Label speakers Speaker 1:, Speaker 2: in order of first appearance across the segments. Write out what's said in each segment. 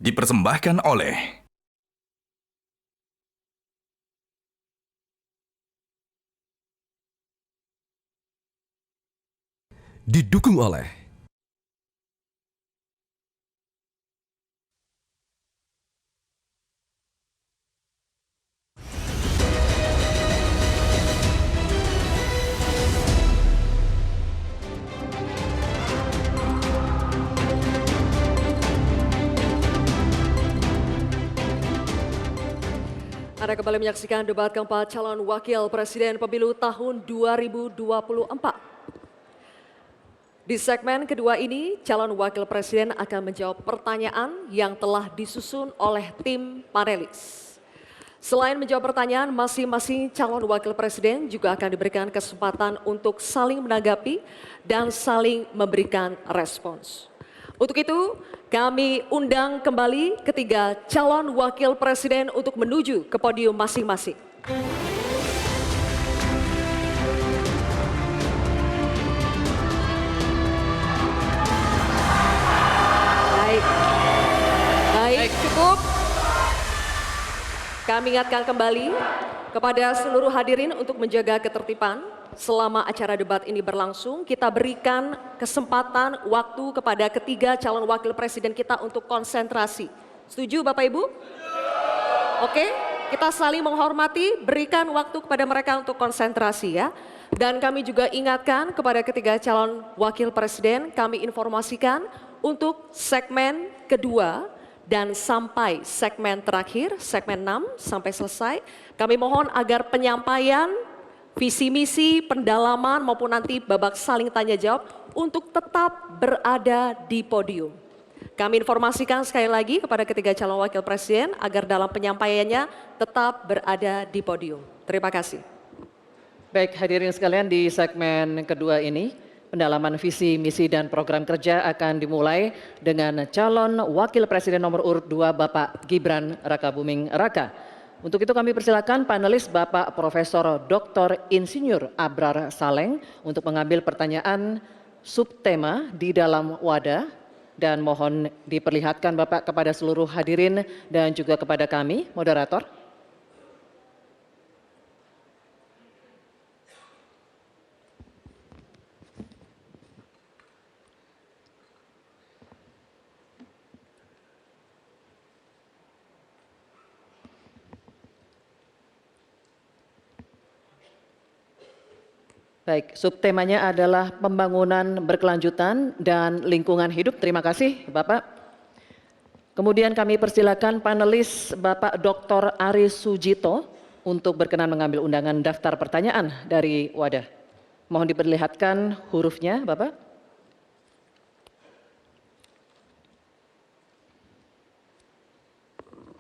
Speaker 1: dipersembahkan oleh
Speaker 2: didukung oleh
Speaker 3: Anda kembali menyaksikan debat keempat calon wakil presiden pemilu tahun 2024. Di segmen kedua ini, calon wakil presiden akan menjawab pertanyaan yang telah disusun oleh tim panelis. Selain menjawab pertanyaan, masing-masing calon wakil presiden juga akan diberikan kesempatan untuk saling menanggapi dan saling memberikan respons. Untuk itu, kami undang kembali ketiga calon wakil presiden untuk menuju ke podium masing-masing. Baik, cukup. Kami ingatkan kembali kepada seluruh hadirin untuk menjaga ketertiban. Selama acara debat ini berlangsung, kita berikan kesempatan waktu kepada ketiga calon wakil presiden kita untuk konsentrasi. Setuju Bapak Ibu? Oke, kita saling menghormati, berikan waktu kepada mereka untuk konsentrasi ya. Dan kami juga ingatkan kepada ketiga calon wakil presiden, kami informasikan untuk segmen kedua dan sampai segmen terakhir, segmen 6 sampai selesai, kami mohon agar penyampaian visi misi, pendalaman maupun nanti babak saling tanya jawab untuk tetap berada di podium. Kami informasikan sekali lagi kepada ketiga calon wakil presiden agar dalam penyampaiannya tetap berada di podium. Terima kasih.
Speaker 4: Baik, hadirin sekalian, di segmen kedua ini pendalaman visi, misi, dan program kerja akan dimulai dengan calon wakil presiden nomor urut 2 Bapak Gibran Rakabuming Raka. Untuk itu kami persilakan panelis Bapak Profesor Dr. Insinyur Abrar Saleng untuk mengambil pertanyaan subtema di dalam wadah dan mohon diperlihatkan Bapak kepada seluruh hadirin dan juga kepada kami, moderator. Baik, subtemanya adalah pembangunan berkelanjutan dan lingkungan hidup. Terima kasih Bapak. Kemudian kami persilakan panelis Bapak Dr. Aris Sujito untuk berkenan mengambil undangan daftar pertanyaan dari wadah. Mohon diperlihatkan hurufnya Bapak.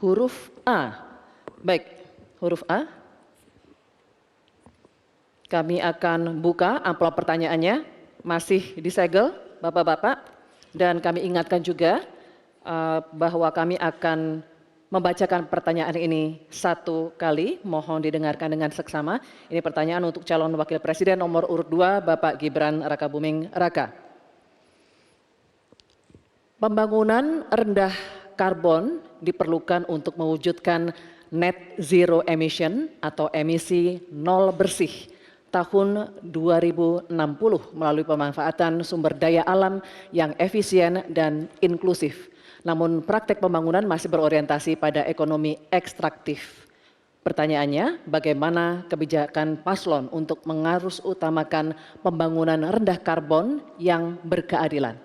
Speaker 4: Huruf A. Baik, huruf A. Kami akan buka amplop pertanyaannya, masih disegel Bapak-Bapak, dan kami ingatkan juga bahwa kami akan membacakan pertanyaan ini satu kali, mohon didengarkan dengan seksama. Ini pertanyaan untuk calon wakil presiden nomor urut 2 Bapak Gibran Rakabuming Raka. Pembangunan rendah karbon diperlukan untuk mewujudkan net zero emission atau emisi nol bersih tahun 2060 melalui pemanfaatan sumber daya alam yang efisien dan inklusif. Namun praktek pembangunan masih berorientasi pada ekonomi ekstraktif. Pertanyaannya, bagaimana kebijakan paslon untuk mengarus utamakan pembangunan rendah karbon yang berkeadilan?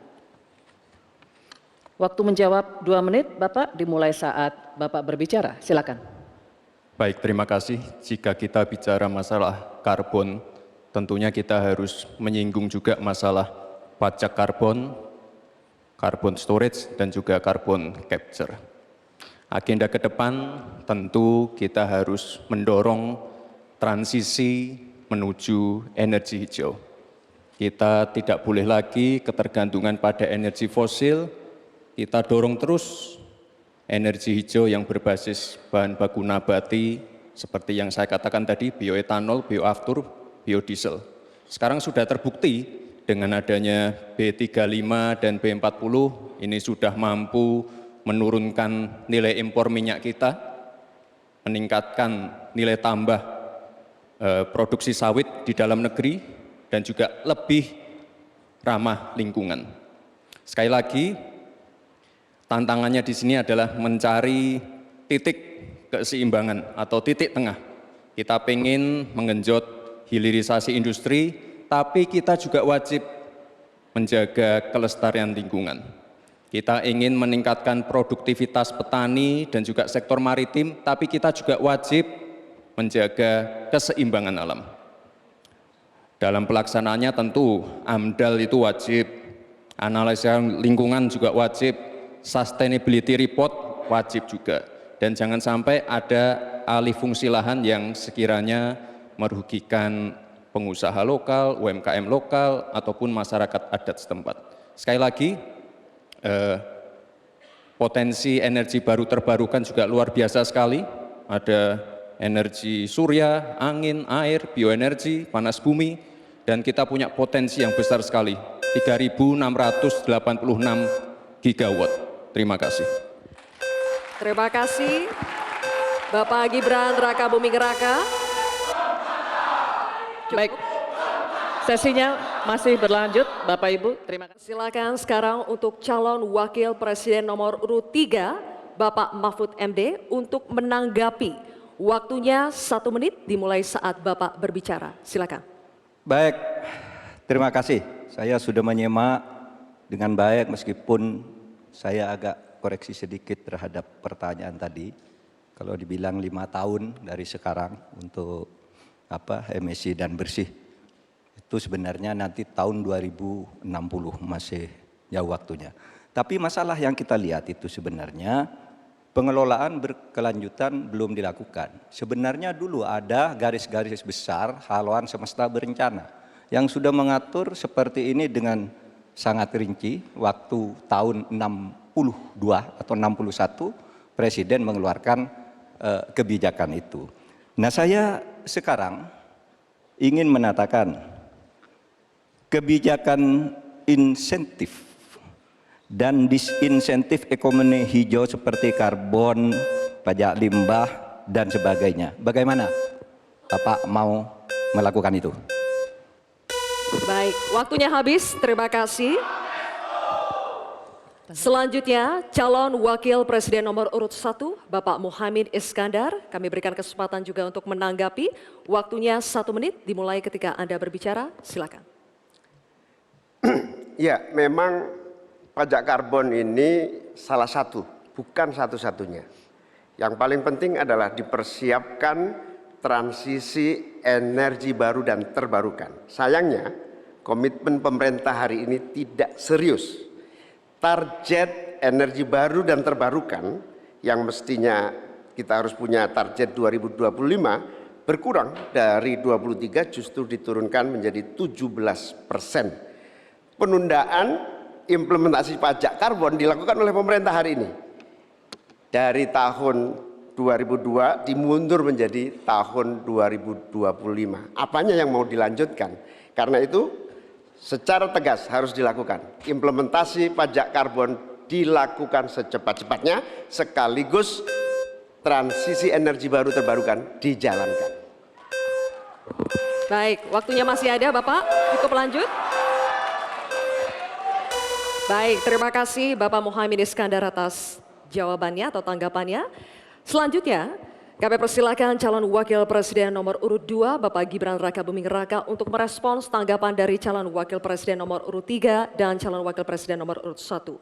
Speaker 4: Waktu menjawab 2 menit, Bapak, dimulai saat Bapak berbicara. Silakan.
Speaker 5: Baik, terima kasih. Jika kita bicara masalah karbon, tentunya kita harus menyinggung juga masalah pajak karbon, carbon storage, dan juga carbon capture. Agenda ke depan tentu kita harus mendorong transisi menuju energi hijau. Kita tidak boleh lagi ketergantungan pada energi fosil, kita dorong terus energi hijau yang berbasis bahan baku nabati seperti yang saya katakan tadi, bioetanol, bioaftur, biodiesel. Sekarang sudah terbukti dengan adanya B35 dan B40 ini sudah mampu menurunkan nilai impor minyak kita, meningkatkan nilai tambah produksi sawit di dalam negeri, dan juga lebih ramah lingkungan. Sekali lagi, tantangannya di sini adalah mencari titik keseimbangan atau titik tengah. Kita ingin menggenjot hilirisasi industri, tapi kita juga wajib menjaga kelestarian lingkungan. Kita ingin meningkatkan produktivitas petani dan juga sektor maritim, tapi kita juga wajib menjaga keseimbangan alam. Dalam pelaksanaannya tentu AMDAL itu wajib, analisa lingkungan juga wajib, sustainability report wajib juga. Dan jangan sampai ada alih fungsi lahan yang sekiranya merugikan pengusaha lokal, UMKM lokal, ataupun masyarakat adat setempat. Sekali lagi, potensi energi baru terbarukan juga luar biasa sekali. Ada energi surya, angin, air, bioenergi, panas bumi, dan kita punya potensi yang besar sekali, 3.686 gigawatt. Terima kasih.
Speaker 3: Terima kasih Bapak Gibran Raka Buming Raka.
Speaker 4: Baik, sesinya masih berlanjut, Bapak Ibu. Terima kasih.
Speaker 3: Silakan sekarang untuk calon wakil presiden nomor urut 3, Bapak Mahfud MD, untuk menanggapi. Waktunya 1 menit dimulai saat Bapak berbicara. Silakan.
Speaker 1: Baik, terima kasih. Saya sudah menyimak dengan baik meskipun saya agak koreksi sedikit terhadap pertanyaan tadi. Kalau dibilang 5 tahun dari sekarang untuk emisi dan bersih, itu sebenarnya nanti tahun 2060 masih jauh waktunya. Tapi masalah yang kita lihat itu sebenarnya pengelolaan berkelanjutan belum dilakukan. Sebenarnya dulu ada garis-garis besar haluan semesta berencana yang sudah mengatur seperti ini dengan sangat rinci. Waktu tahun 62 atau 61 Presiden mengeluarkan kebijakan itu. Nah, saya sekarang ingin menatakan kebijakan insentif dan disinsentif ekonomi hijau seperti karbon, pajak limbah, dan sebagainya. Bagaimana Bapak mau melakukan itu?
Speaker 3: Baik, waktunya habis. Terima kasih. Selanjutnya, calon wakil presiden nomor urut 1, Bapak Muhaimin Iskandar. Kami berikan kesempatan juga untuk menanggapi. Waktunya 1 menit dimulai ketika Anda berbicara. Silakan.
Speaker 6: Ya, memang pajak karbon ini salah satu, bukan satu-satunya. Yang paling penting adalah dipersiapkan transisi energi baru dan terbarukan. Sayangnya, komitmen pemerintah hari ini tidak serius. Target energi baru dan terbarukan yang mestinya kita harus punya target 2025 berkurang dari 23 justru diturunkan menjadi 17%. Penundaan implementasi pajak karbon dilakukan oleh pemerintah hari ini. Dari tahun 2002 dimundur menjadi tahun 2025. Apanya yang mau dilanjutkan? Karena itu secara tegas harus dilakukan. Implementasi pajak karbon dilakukan secepat-cepatnya sekaligus transisi energi baru terbarukan dijalankan.
Speaker 3: Baik, waktunya masih ada Bapak. Cukup lanjut. Baik, terima kasih Bapak Muhaimin Iskandar atas jawabannya atau tanggapannya. Selanjutnya, kami persilakan calon wakil presiden nomor urut 2, Bapak Gibran Raka Buming Raka untuk merespons tanggapan dari calon wakil presiden nomor urut 3 dan calon wakil presiden nomor urut 1.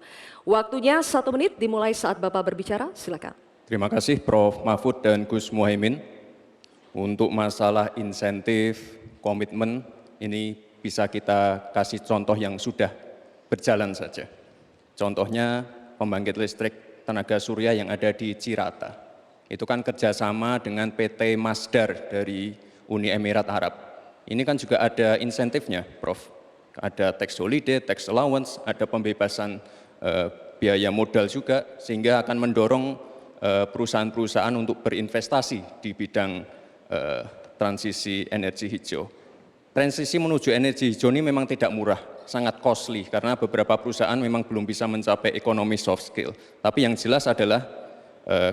Speaker 3: Waktunya 1 menit dimulai saat Bapak berbicara, silakan.
Speaker 5: Terima kasih Prof. Mahfud dan Gus Muhaimin. Untuk masalah insentif, komitmen, ini bisa kita kasih contoh yang sudah berjalan saja. Contohnya pembangkit listrik tenaga surya yang ada di Cirata. Itu kan kerjasama dengan PT Masdar dari Uni Emirat Arab. Ini kan juga ada insentifnya, Prof. Ada tax holiday, tax allowance, ada pembebasan biaya modal juga, sehingga akan mendorong perusahaan-perusahaan untuk berinvestasi di bidang transisi energi hijau. Transisi menuju energi hijau ini memang tidak murah. sangat costly karena beberapa perusahaan memang belum bisa mencapai ekonomi soft skill. Tapi yang jelas adalah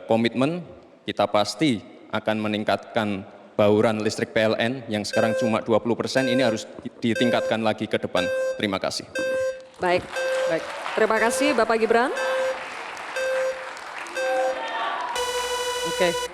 Speaker 5: komitmen kita pasti akan meningkatkan bauran listrik PLN yang sekarang cuma 20%, ini harus ditingkatkan lagi ke depan. Terima kasih.
Speaker 3: Baik, baik. Terima kasih Bapak Gibran.
Speaker 4: Oke.